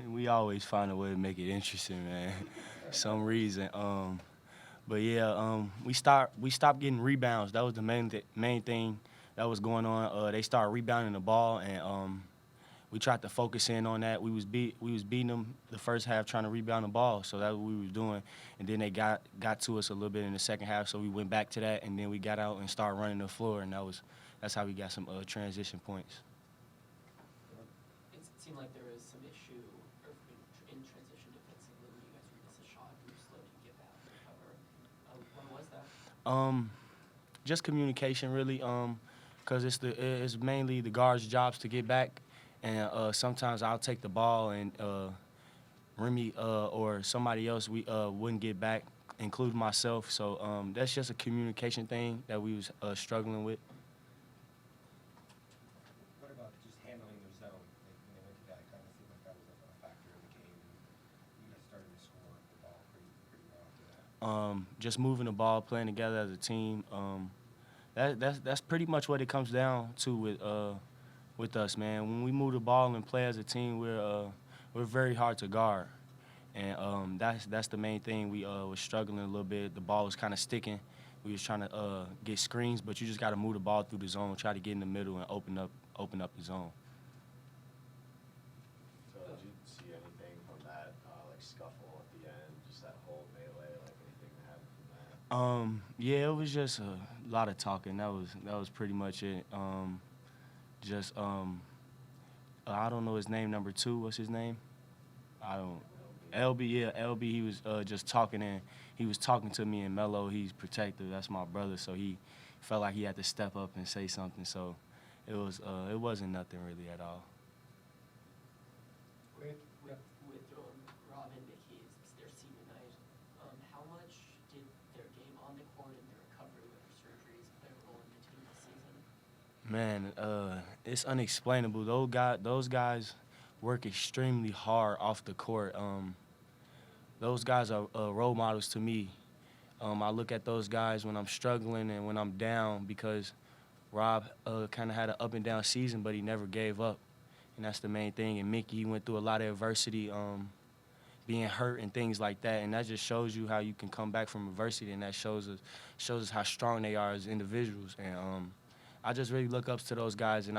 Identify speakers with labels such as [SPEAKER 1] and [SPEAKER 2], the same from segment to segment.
[SPEAKER 1] We always find a way to make it interesting, man. Some reason. But yeah, we stopped getting rebounds. That was the main thing that was going on. They started rebounding the ball, and we tried to focus in on that. We was beating them the first half trying to rebound the ball, so that's what we was doing. And then they got to us a little bit in the second half, so we went back to that, and then we got out and started running the floor, and that's how we got some transition points.
[SPEAKER 2] It seemed like there was some issue in transition defensively when you guys would miss a shot, you were slow to get back and recover. What was that?
[SPEAKER 1] Just communication, really. Cause it's mainly the guards' jobs to get back, and sometimes I'll take the ball and Remy or somebody else we wouldn't get back, including myself. So that's just a communication thing that we was struggling with.
[SPEAKER 3] What about just handling their zone? When they went to that, it kind of seemed like that was a factor in the game. And you guys started to score the ball pretty well after that.
[SPEAKER 1] Just moving the ball, playing together as a team. That's pretty much what it comes down to with us, man. When we move the ball and play as a team, we're very hard to guard, and that's the main thing. We was struggling a little bit. The ball was kind of sticking. We was trying to get screens, but you just got to move the ball through the zone, try to get in the middle and open up the zone.
[SPEAKER 4] So did you see anything from that like scuffle at the end, just that whole melee, like anything that happened from that?
[SPEAKER 1] Yeah, it was just a lot of talking. That was pretty much it. I don't know his name. Number 2, what's his name? I don't. LB, yeah, LB. He was just talking, and he was talking to me. And Melo, he's protective. That's my brother, so he felt like he had to step up and say something. So it wasn't nothing really at all.
[SPEAKER 2] With Rob and Mickey, it's their senior night. How much did their game on the court and their recovery with their surgeries play a role in the team this season?
[SPEAKER 1] Man, it's unexplainable. Those guys work extremely hard off the court. Those guys are role models to me. I look at those guys when I'm struggling and when I'm down because Rob kind of had an up and down season, but he never gave up, and that's the main thing. And Mickey, he went through a lot of adversity, being hurt and things like that, and that just shows you how you can come back from adversity, and that shows us how strong they are as individuals. And I just really look up to those guys, and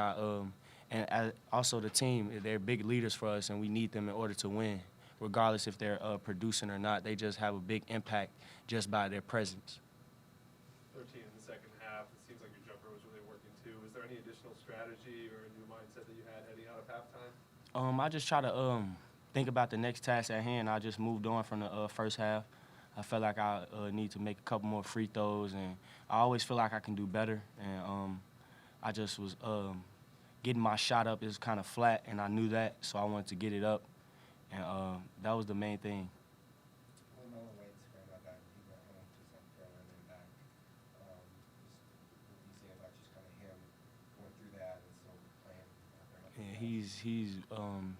[SPEAKER 1] also the team. They're big leaders for us, and we need them in order to win. Regardless if they're producing or not, they just have a big impact just by their presence.
[SPEAKER 5] 13 in the second half. It seems like your jumper was really working too. Was there any additional strategy or a new mindset that you had heading out of halftime?
[SPEAKER 1] I just try to think about the next task at hand. I just moved on from the first half. I felt like I need to make a couple more free throws, and I always feel like I can do better. And I just was getting my shot up. It was kind of flat, and I knew that, so I wanted to get it up. And that was the main thing.
[SPEAKER 3] When Melo Wade's scoring about that, he went home just like throwing him back. What do you say about just kind of him going through that and still playing?
[SPEAKER 1] Yeah,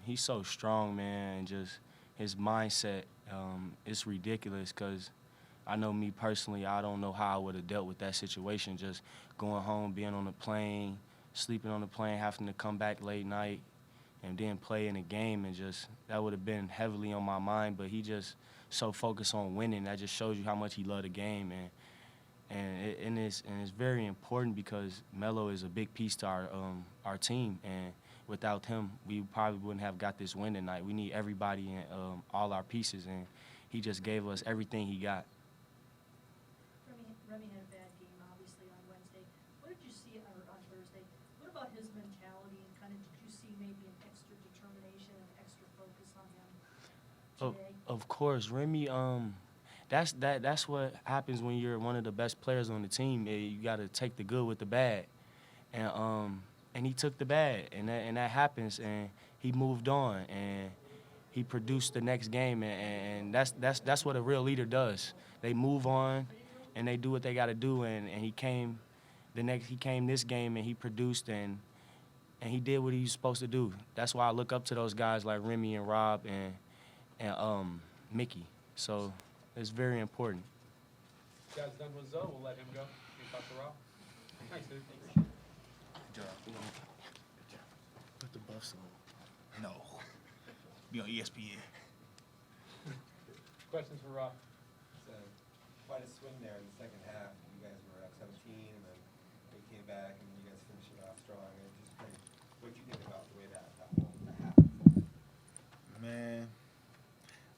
[SPEAKER 1] he's so strong, man, and just his mindset, it's ridiculous because I know me personally, I don't know how I would have dealt with that situation, just going home, being on the plane, sleeping on the plane, having to come back late night, and then play in a game, and just that would have been heavily on my mind. But he just so focused on winning. That just shows you how much he loved the game, and it's very important because Melo is a big piece to our team, and without him, we probably wouldn't have got this win tonight. We need everybody and all our pieces, and he just gave us everything he got.
[SPEAKER 6] Remy had a bad game, obviously, on Wednesday. What did you see on Thursday? What about his mentality, and kind of did you see maybe an extra determination and extra focus on him today?
[SPEAKER 1] Of course, Remy. That's what happens when you're one of the best players on the team. You got to take the good with the bad, and he took the bad, and that happens, and he moved on, and he produced the next game, and that's what a real leader does. They move on, and they do what they got to do, and he came this game, and he produced, and he did what he was supposed to do. That's why I look up to those guys like Remy and Rob and Mickey. So it's very important.
[SPEAKER 5] You guys done with Zoe? We'll let him go. You can talk to Rob. Thanks, dude.
[SPEAKER 1] Good job. Put the buffs on.
[SPEAKER 3] No.
[SPEAKER 7] be on ESPN.
[SPEAKER 5] Questions for Rob?
[SPEAKER 3] So quite a swing there in the second half. You guys were up 17, and then they came back, and you guys finished it off strong. And just kind of what you think about the way that half unfolded.
[SPEAKER 7] Man,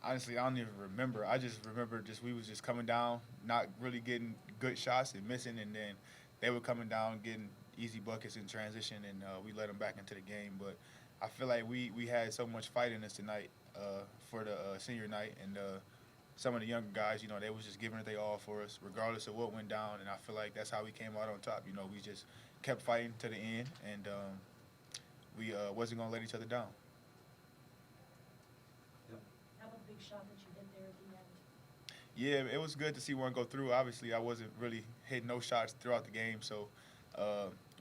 [SPEAKER 7] honestly, I don't even remember. I just remember we was just coming down, not really getting good shots and missing, and then they were coming down, getting easy buckets in transition, and we let them back into the game. But I feel like we had so much fight in us tonight for the senior night, and some of the younger guys, you know, they was just giving it their all for us, regardless of what went down. And I feel like that's how we came out on top. You know, we just kept fighting to the end, and we wasn't gonna let each other down.
[SPEAKER 6] How about the big shot that you hit there at the end?
[SPEAKER 7] Yeah, it was good to see one go through. Obviously, I wasn't really hitting no shots throughout the game, so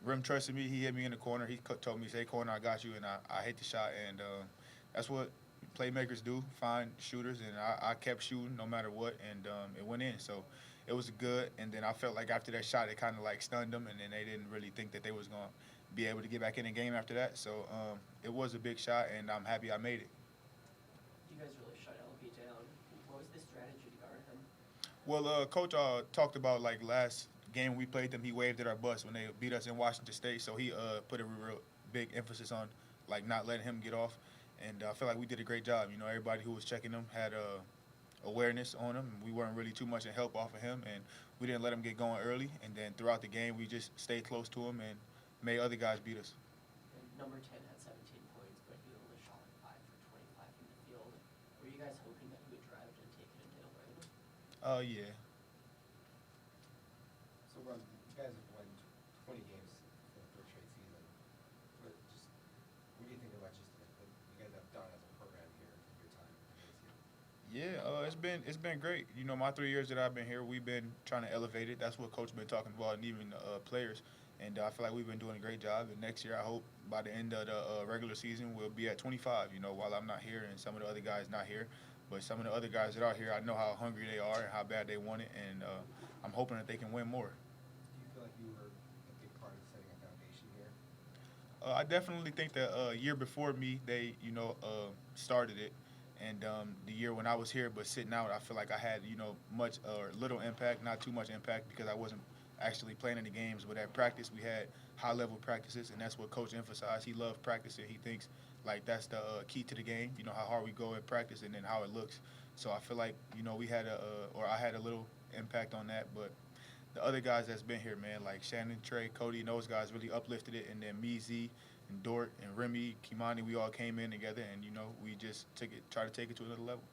[SPEAKER 7] Rim trusted me. He hit me in the corner. He told me, "Say corner, I got you," and I hit the shot, and that's what playmakers do, find shooters, and I kept shooting no matter what, and it went in. So it was good, and then I felt like after that shot, it kind of like stunned them, and then they didn't really think that they was going to be able to get back in the game after that. So it was a big shot, and I'm happy I made it.
[SPEAKER 2] You guys really shut LB down. What was the strategy to guard him?
[SPEAKER 7] Well, Coach talked about, like, last game we played them, he waved at our bus when they beat us in Washington State, so he put a real big emphasis on, like, not letting him get off, and I feel like we did a great job. You know, everybody who was checking him had awareness on him, and we weren't really too much in help off of him, and we didn't let him get going early, and then throughout the game we just stayed close to him and made other guys beat us.
[SPEAKER 2] And number 10 had 17 points, but he only shot 5 for 25 from the field. Were you guys hoping that he would drive it and take it into the lane?
[SPEAKER 7] Yeah.
[SPEAKER 3] So, Ron, you guys have won 20 games for the third straight season. What do you think about just what you guys have done as a program here in your time at ASU?
[SPEAKER 7] Yeah, it's been great. You know, my 3 years that I've been here, we've been trying to elevate it. That's what Coach been talking about, and even the players. And I feel like we've been doing a great job. And next year, I hope by the end of the regular season, we'll be at 25. You know, while I'm not here and some of the other guys not here, but some of the other guys that are here, I know how hungry they are and how bad they want it, and I'm hoping that they can win more.
[SPEAKER 3] Do you feel like you were a big part of setting a foundation here?
[SPEAKER 7] I definitely think that year before me, they, started it. And the year when I was here but sitting out, I feel like I had, much or little impact, not too much impact because I wasn't actually playing in the games. But at practice, we had high-level practices, and that's what Coach emphasized. He loved practicing. He thinks, like, that's the key to the game, how hard we go at practice and then how it looks. So I feel like, we had I had a little impact on that. But the other guys that's been here, man, like Shannon, Trey, Cody, and those guys really uplifted it. And then me, Z, and Dort, and Remy, Kimani, we all came in together, and, we just tried to take it to another level.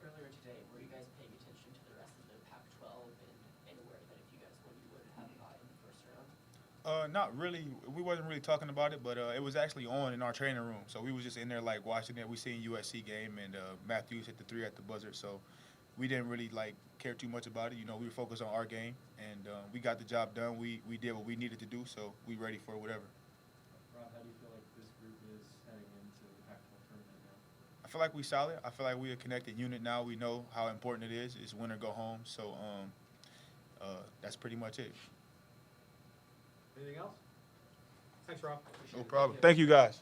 [SPEAKER 2] Earlier today, were you guys paying attention to the rest of the Pac-12 and aware that if you guys won, you would have a bye in the first round?
[SPEAKER 7] Not really. We wasn't really talking about it, but it was actually on in our training room. So we was just in there, like, watching it. We seen USC game, and Matthews hit the 3 at the buzzer. So we didn't really, care too much about it. We were focused on our game, and we got the job done. We did what we needed to do, so we ready for whatever.
[SPEAKER 8] Rob, how do you feel like this group is heading into the Pac-12 tournament now?
[SPEAKER 7] I feel like we solid. I feel like we a connected unit now. We know how important it is. It's win or go home. So that's pretty much it.
[SPEAKER 5] Anything else? Thanks, Rob.
[SPEAKER 7] No problem. Thank you, guys.